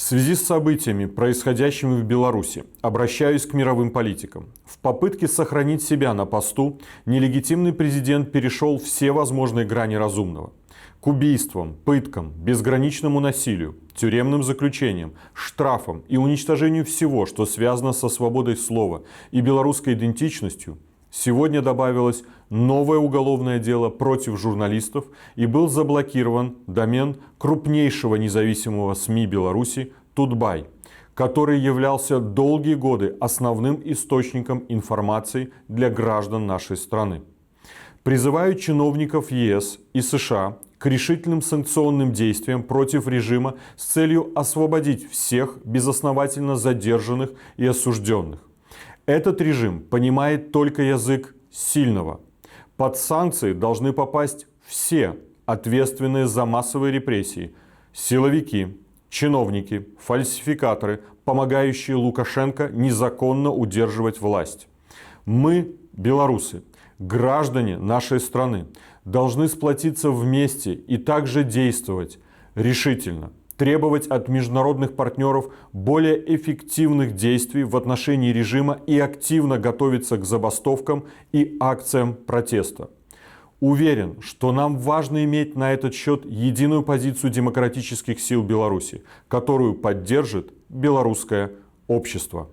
В связи с событиями, происходящими в Беларуси, обращаюсь к мировым политикам. В попытке сохранить себя на посту нелегитимный президент перешел все возможные грани разумного. К убийствам, пыткам, безграничному насилию, тюремным заключениям, штрафам и уничтожению всего, что связано со свободой слова и белорусской идентичностью, сегодня добавилось новое уголовное дело против журналистов и был заблокирован домен крупнейшего независимого СМИ Беларуси «Тутбай», который являлся долгие годы основным источником информации для граждан нашей страны. Призываю чиновников ЕС и США к решительным санкционным действиям против режима с целью освободить всех безосновательно задержанных и осужденных. Этот режим понимает только язык сильного. Под санкции должны попасть все ответственные за массовые репрессии: силовики, чиновники, фальсификаторы, помогающие Лукашенко незаконно удерживать власть. Мы, белорусы, граждане нашей страны, должны сплотиться вместе и также действовать решительно, требовать от международных партнеров более эффективных действий в отношении режима и активно готовиться к забастовкам и акциям протеста. Уверен, что нам важно иметь на этот счет единую позицию демократических сил Беларуси, которую поддержит белорусское общество.